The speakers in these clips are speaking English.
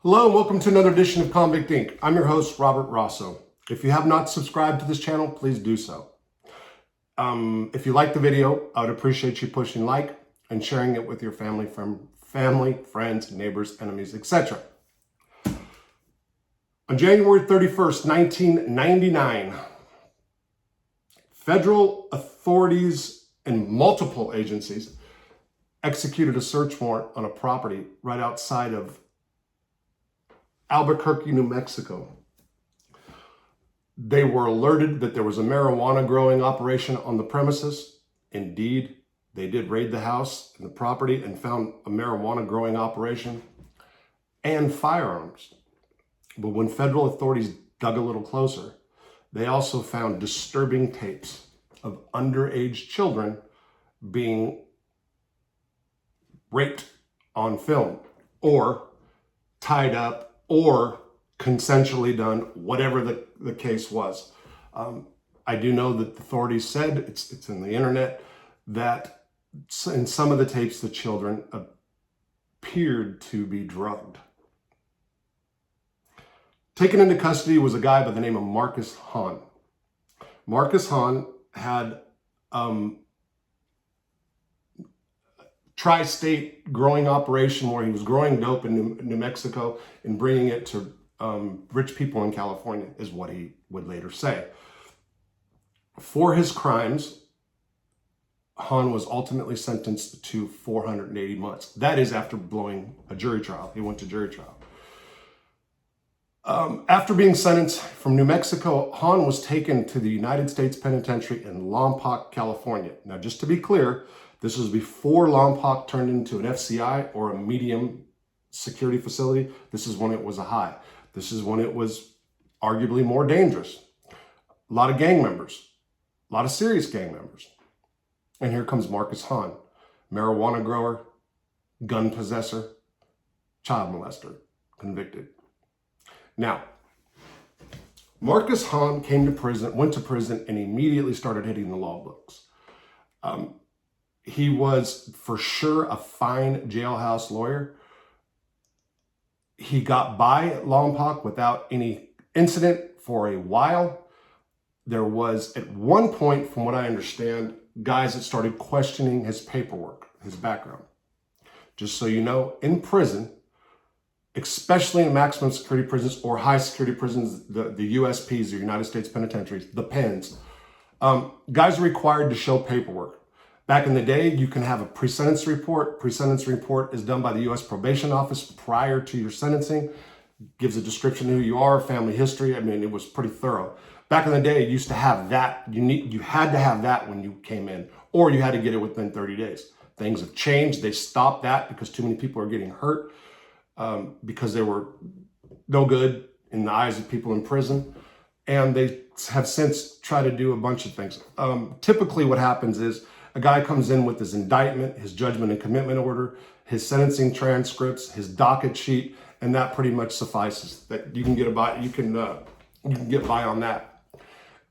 Hello and welcome to another edition of Convict Inc. I'm your host, Robert Rosso. If you have not subscribed to this channel, please do so. If you like the video, I would appreciate you pushing like and sharing it with your family, friends, neighbors, enemies, etc. On January 31st, 1999, federal authorities and multiple agencies executed a search warrant on a property right outside of Albuquerque, New Mexico. They were alerted that there was a marijuana growing operation on the premises. Indeed, they did raid the house and the property and found a marijuana growing operation and firearms. But when federal authorities dug a little closer, they also found disturbing tapes of underage children being raped on film or tied up or consensually done, whatever the case was. I do know that the authorities said, it's in the internet, that in some of the tapes, the children appeared to be drugged. Taken into custody was a guy by the name of Marcus Hahn. Marcus Hahn had tri-state growing operation where he was growing dope in New Mexico and bringing it to rich people in California, is what he would later say. For his crimes, Hahn was ultimately sentenced to 480 months. That is after blowing a jury trial. He went to jury trial. After being sentenced from New Mexico, Hahn was taken to the United States Penitentiary in Lompoc, California. Now, just to be clear, this was before Lompoc turned into an FCI or a medium security facility. This is when it was a high. This is when it was arguably more dangerous. A lot of gang members, a lot of serious gang members. And here comes Marcus Hahn, marijuana grower, gun possessor, child molester, convicted. Now, Marcus Hahn went to prison, and immediately started hitting the law books. He was for sure a fine jailhouse lawyer. He got by at Lompoc without any incident for a while. There was, at one point, from what I understand, guys that started questioning his paperwork, his background. Just so you know, in prison, especially in maximum security prisons or high security prisons, the USPs, the United States Penitentiaries, the pens, guys are required to show paperwork. Back in the day, you can have a pre-sentence report. Pre-sentence report is done by the U.S. Probation Office prior to your sentencing. Gives a description of who you are, family history. I mean, it was pretty thorough. Back in the day, you used to have that. You had to have that when you came in, or you had to get it within 30 days. Things have changed. They stopped that because too many people are getting hurt because they were no good in the eyes of people in prison. And they have since tried to do a bunch of things. Typically what happens is, a guy comes in with his indictment, his judgment and commitment order, his sentencing transcripts, his docket sheet, and that pretty much suffices. That you can get by. You can get by on that.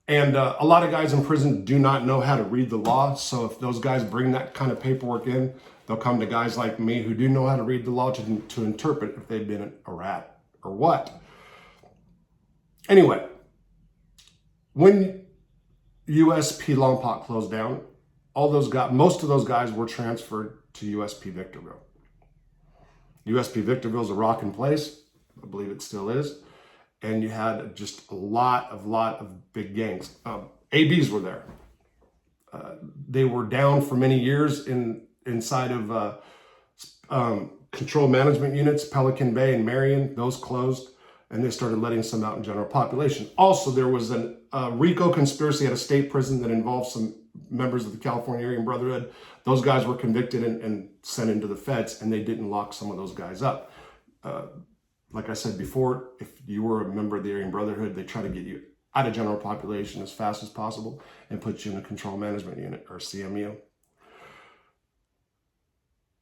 And a lot of guys in prison do not know how to read the law. So if those guys bring that kind of paperwork in, they'll come to guys like me who do know how to read the law to interpret if they've been a rat or what. Anyway, when USP Lompoc closed down, most of those guys were transferred to USP Victorville. USP Victorville is a rocking place. I believe it still is. And you had just a lot of big gangs. ABs were there. They were down for many years inside of control management units, Pelican Bay and Marion. Those closed, and they started letting some out in general population. Also, there was a RICO conspiracy at a state prison that involved some members of the California Aryan Brotherhood. Those guys were convicted and sent into the feds, and they didn't lock some of those guys up. Like I said before, if you were a member of the Aryan Brotherhood, they try to get you out of general population as fast as possible and put you in a control management unit, or CMU.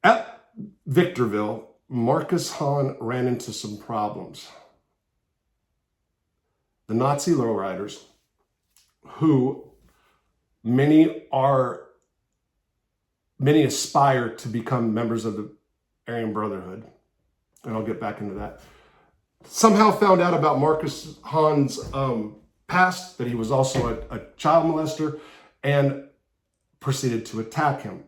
At Victorville, Marcus Hahn ran into some problems. The Nazi lowriders, who many aspire to become members of the Aryan Brotherhood, and I'll get back into that. somehow found out about Marcus Hahn's past, that he was also a child molester, and proceeded to attack him.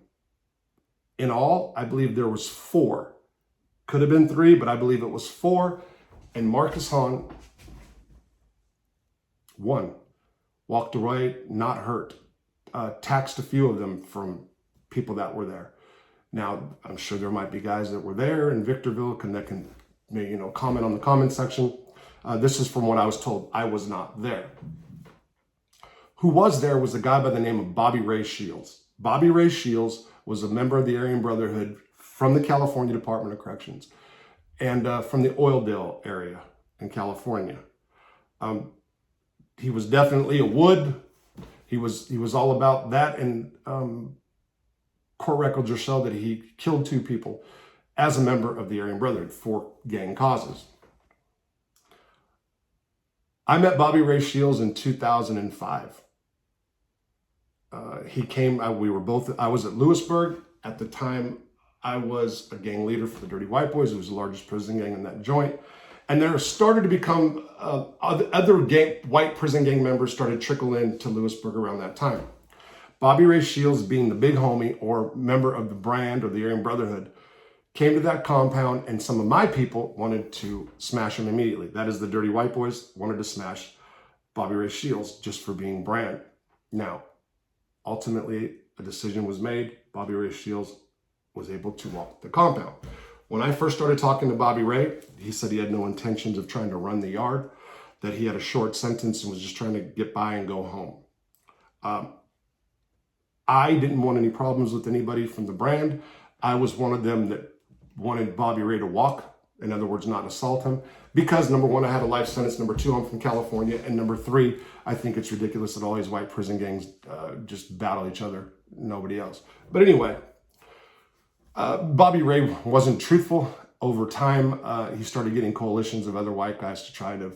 In all, I believe there was 4. Could have been 3, but I believe it was 4. And Marcus Hahn, 1, walked away not hurt. Taxed a few of them from people that were there. Now, I'm sure there might be guys that were there in Victorville that can comment on the comment section. This is from what I was told. I was not there. Who was there was a guy by the name of Bobby Ray Shields. Bobby Ray Shields was a member of the Aryan Brotherhood from the California Department of Corrections and from the Oildale area in California. He was definitely a Wood. He was all about that, and court records show that he killed 2 people as a member of the Aryan Brotherhood for gang causes. I met Bobby Ray Shields in 2005. He came, I was at Lewisburg. At the time, I was a gang leader for the Dirty White Boys. It was the largest prison gang in that joint. And there started to become, other white prison gang members started trickling into Lewisburg around that time. Bobby Ray Shields, being the big homie or member of the brand or the Aryan Brotherhood, came to that compound, and some of my people wanted to smash him immediately. That is, the Dirty White Boys wanted to smash Bobby Ray Shields just for being brand. Now, ultimately, a decision was made. Bobby Ray Shields was able to walk the compound. When I first started talking to Bobby Ray, he said he had no intentions of trying to run the yard, that he had a short sentence and was just trying to get by and go home. I didn't want any problems with anybody from the brand. I was one of them that wanted Bobby Ray to walk, in other words, not assault him, because number 1, I had a life sentence, number 2, I'm from California, and number 3, I think it's ridiculous that all these white prison gangs just battle each other, nobody else. But anyway, Bobby Ray wasn't truthful. Over time, he started getting coalitions of other white guys to try to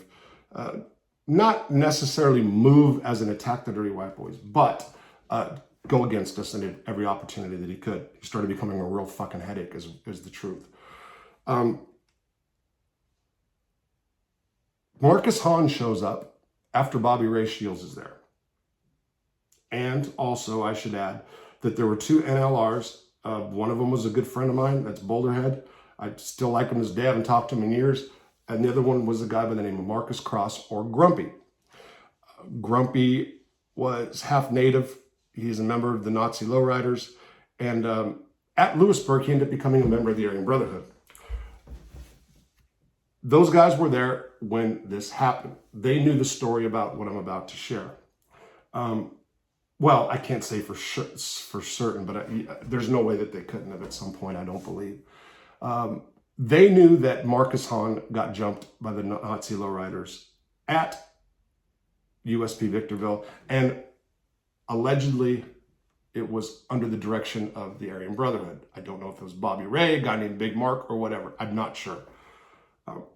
not necessarily move as an attack the Dirty White Boys, but go against us in every opportunity that he could. He started becoming a real fucking headache, is the truth. Marcus Hahn shows up after Bobby Ray Shields is there. And also, I should add that there were 2 NLRs. One of them was a good friend of mine. That's Boulderhead. I still like him as dad. I haven't talked to him in years. And the other one was a guy by the name of Marcus Cross, or Grumpy. Grumpy was half native. He's a member of the Nazi lowriders. And at Lewisburg, he ended up becoming a member of the Aryan Brotherhood. Those guys were there when this happened. They knew the story about what I'm about to share. Well, I can't say for certain, but there's no way that they couldn't have at some point, I don't believe. They knew that Marcus Hahn got jumped by the Nazi lowriders at USP Victorville, and allegedly it was under the direction of the Aryan Brotherhood. I don't know if it was Bobby Ray, a guy named Big Mark, or whatever. I'm not sure.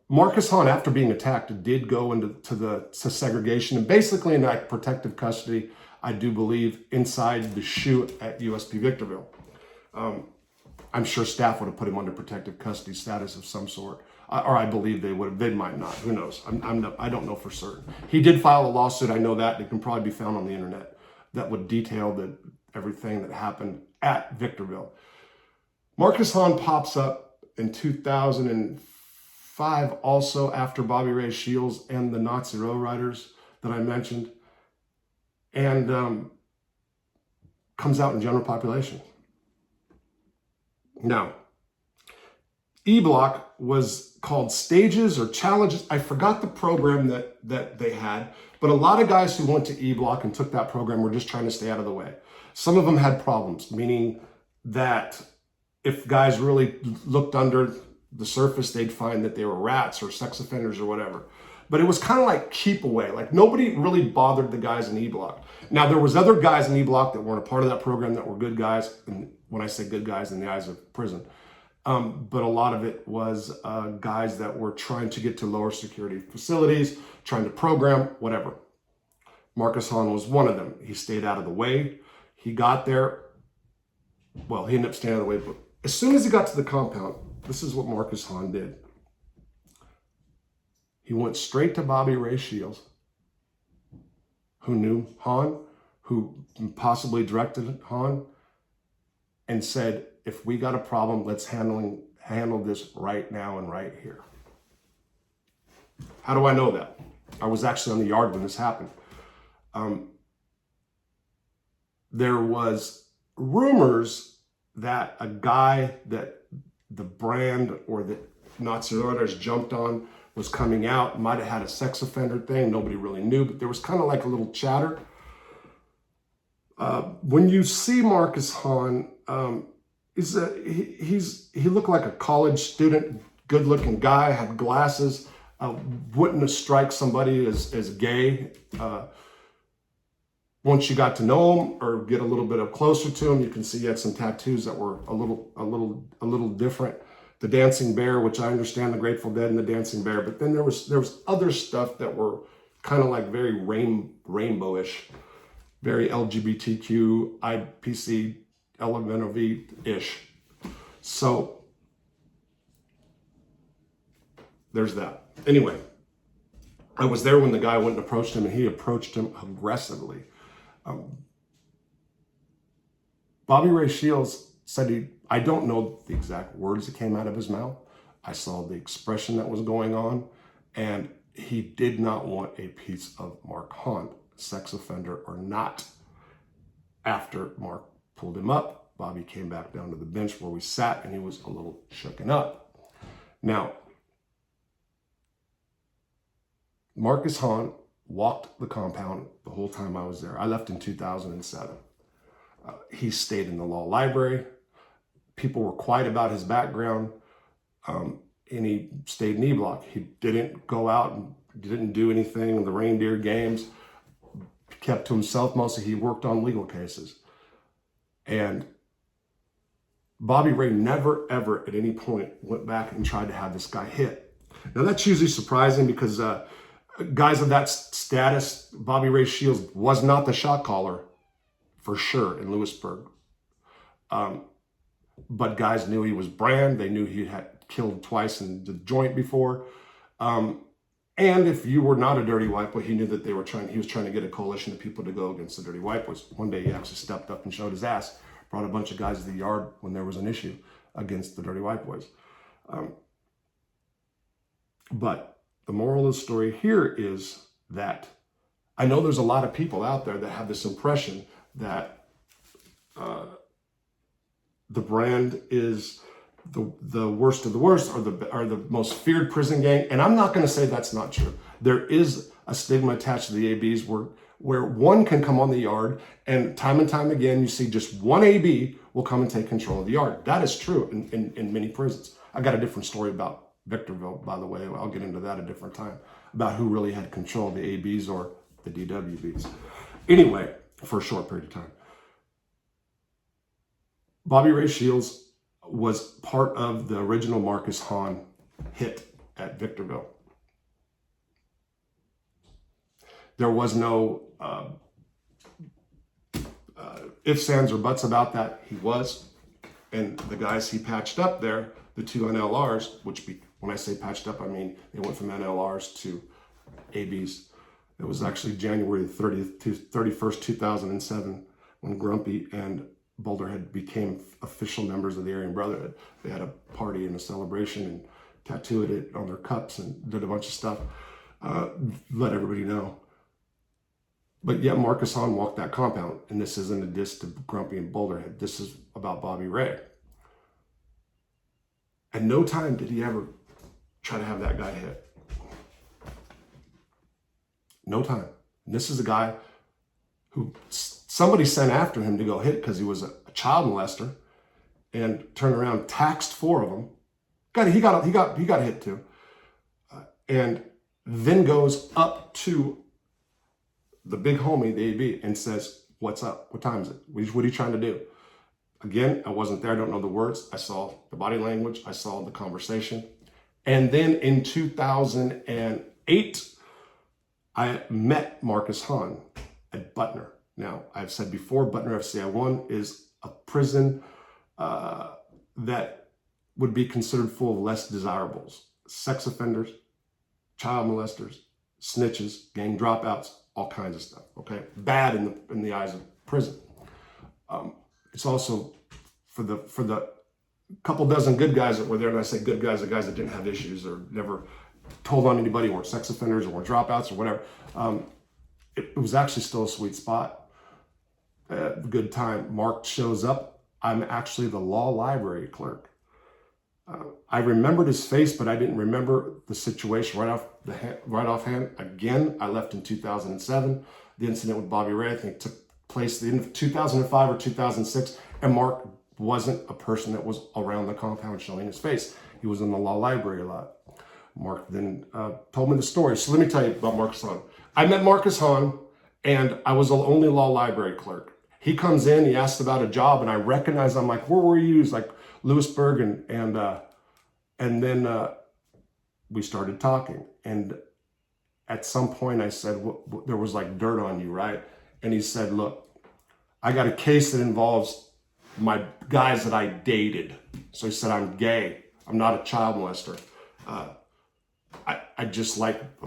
Marcus Hahn, after being attacked, did go to segregation and basically in like protective custody, I do believe, inside the SHU at USP Victorville. I'm sure staff would have put him under protective custody status of some sort, or I believe they would have. They might not. Who knows? I don't know for certain. He did file a lawsuit. I know that. It can probably be found on the internet that would detail everything that happened at Victorville. Marcus Hahn pops up in 2005, also after Bobby Ray Shields and the Nazi lowriders that I mentioned, and comes out in general population. Now, E-Block was called Stages or Challenges. I forgot the program that they had, but a lot of guys who went to E-Block and took that program were just trying to stay out of the way. Some of them had problems, meaning that if guys really looked under the surface, they'd find that they were rats or sex offenders or whatever. But it was kind of like keep away. Like nobody really bothered the guys in E-Block. Now, there was other guys in E-Block that weren't a part of that program that were good guys. And when I say good guys, in the eyes of prison. But a lot of it was guys that were trying to get to lower security facilities, trying to program, whatever. Marcus Hahn was one of them. He stayed out of the way. He got there. Well, he ended up staying out of the way. But as soon as he got to the compound, this is what Marcus Hahn did. He went straight to Bobby Ray Shields, who knew Hahn, who possibly directed Hahn, and said, if we got a problem, let's handle this right now and right here. How do I know that? I was actually on the yard when this happened. There was rumors that a guy that the brand or the Nazi owners jumped on was coming out, might have had a sex offender thing. Nobody really knew, but there was kind of like a little chatter. When you see Marcus Hahn, he looked like a college student, good-looking guy, had glasses, wouldn't have strike somebody as gay. Once you got to know him or get a little bit up closer to him, you can see he had some tattoos that were a little different. The Dancing Bear, which I understand the Grateful Dead and the Dancing Bear, but then there was other stuff that were kind of like very rainbowish, very LGBTQ, IPC, LMNOV-ish. So there's that. Anyway, I was there when the guy went and approached him, and he approached him aggressively. Bobby Ray Shields said I don't know the exact words that came out of his mouth. I saw the expression that was going on, and he did not want a piece of Mark Hahn, sex offender or not. After Mark pulled him up, Bobby came back down to the bench where we sat, and he was a little shooken up. Now, Marcus Hahn walked the compound the whole time I was there. I left in 2007. He stayed in the law library. People were quiet about his background, and he stayed in E-Block. He didn't go out and didn't do anything in the reindeer games. Kept to himself mostly. He worked on legal cases. And Bobby Ray never, ever at any point went back and tried to have this guy hit. Now that's usually surprising because guys of that status, Bobby Ray Shields was not the shot caller for sure in Lewisburg. But guys knew he was brand. They knew he had killed twice in the joint before. And if you were not a dirty white boy, he knew that he was trying to get a coalition of people to go against the dirty white boys. One day he actually stepped up and showed his ass, brought a bunch of guys to the yard when there was an issue against the dirty white boys. But the moral of the story here is that I know there's a lot of people out there that have this impression that the brand is the worst of the worst, or the most feared prison gang. And I'm not going to say that's not true. There is a stigma attached to the ABs where one can come on the yard, and time again, you see just one AB will come and take control of the yard. That is true in many prisons. I got a different story about Victorville, by the way. I'll get into that a different time, about who really had control of the ABs or the DWBs. Anyway, for a short period of time. Bobby Ray Shields was part of the original Marcus Hahn hit at Victorville. There was no ifs, ands, or buts about that. He was. And the guys he patched up there, the two NLRs, when I say patched up, I mean they went from NLRs to ABs. It was actually January 30th to 31st, 2007, when Grumpy and Boulderhead became official members of the Aryan Brotherhood. They had a party and a celebration and tattooed it on their cups and did a bunch of stuff. Let everybody know. But yet Marcus Hahn walked that compound, and this isn't a diss to Grumpy and Boulderhead. This is about Bobby Ray. At no time did he ever try to have that guy hit. No time. And this is a guy who somebody sent after him to go hit because he was a child molester, and turned around, taxed 4 of them. He got hit too, and then goes up to the big homie, the AB, and says, "What's up? What time is it? What are you trying to do?" Again, I wasn't there. I don't know the words. I saw the body language. I saw the conversation. And then in 2008, I met Marcus Hahn at Butner. Now, I've said before, Butner FCI-1 is a prison that would be considered full of less desirables, sex offenders, child molesters, snitches, gang dropouts, all kinds of stuff, okay? Bad in the eyes of prison. It's also for the couple dozen good guys that were there, and I say good guys, the guys that didn't have issues or never told on anybody, weren't sex offenders or weren't dropouts or whatever. It was actually still a sweet spot. Good time. Mark shows up. I'm actually the law library clerk. I remembered his face, but I didn't remember the situation right offhand. Again, I left in 2007. The incident with Bobby Ray, I think, took place at the end of 2005 or 2006, and Mark wasn't a person that was around the compound showing his face. He was in the law library a lot. Mark then told me the story. So let me tell you about Marcus Hahn. I met Marcus Hahn, and I was the only law library clerk. He comes in, he asks about a job, and I recognize, I'm like, where were you? He's like, Lewisburg, and then we started talking. And at some point I said, there was like dirt on you, right? And he said, look, I got a case that involves my guys that I dated. So he said, I'm gay. I'm not a child molester. I just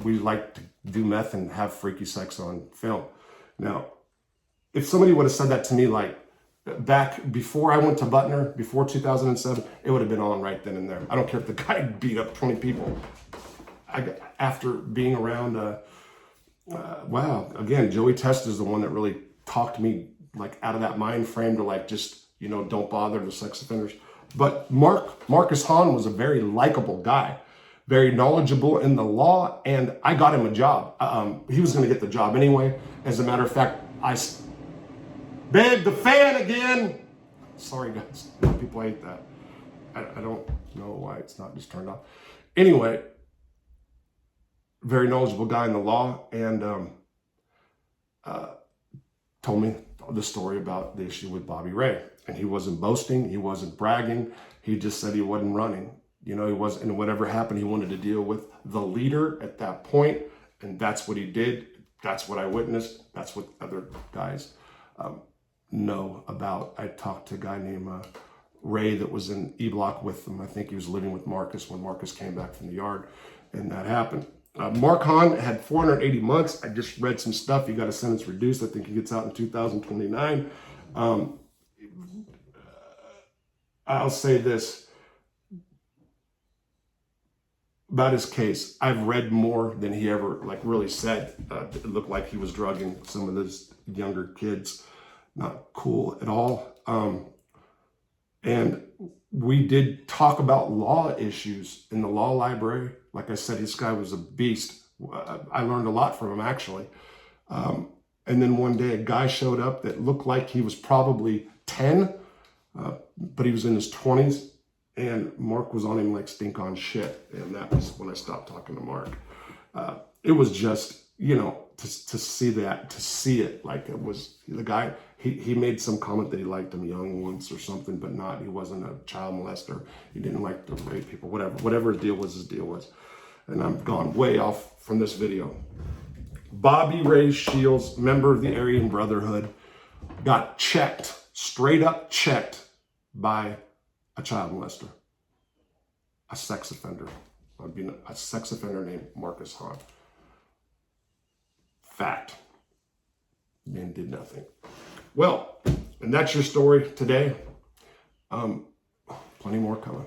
we like to do meth and have freaky sex on film. Now, if somebody would have said that to me like back before I went to Butner, before 2007, it would have been on right then and there. I don't care if the guy beat up 20 people. After being around, wow, again, Joey Test is the one that really talked me like out of that mind frame to like just, don't bother the sex offenders. But Marcus Hahn was a very likable guy, very knowledgeable in the law, and I got him a job. He was going to get the job anyway. As a matter of fact, babe, the fan again. Sorry, guys. People hate that. I don't know why it's not just turned off. Anyway, very knowledgeable guy in the law, and told me the story about the issue with Bobby Ray. And he wasn't boasting. He wasn't bragging. He just said he wasn't running. He wasn't, and whatever happened, he wanted to deal with the leader at that point, and that's what he did. That's what I witnessed. That's what other guys know about. I talked to a guy named Ray that was in E-Block with them. I think he was living with Marcus when Marcus came back from the yard, and that happened. Mark Hahn had 480 months. I just read some stuff. He got a sentence reduced. I think he gets out in 2029. I'll say this about his case. I've read more than he ever really said. It looked like he was drugging some of those younger kids. Not cool at all. And we did talk about law issues in the law library. Like I said, this guy was a beast. I learned a lot from him, actually. And then one day a guy showed up that looked like he was probably 10, but he was in his 20s. And Mark was on him like stink on shit. And that was when I stopped talking to Mark. It was just, to see it, like it was the guy, he made some comment that he liked him young once or something, but he wasn't a child molester. He didn't like to rape people, whatever his deal was. And I'm gone way off from this video. Bobby Ray Shields, member of the Aryan Brotherhood, got checked, straight up checked by a child molester, a sex offender. A sex offender named Marcus Hahn. Fact. And did nothing. Well, and that's your story today. Plenty more coming.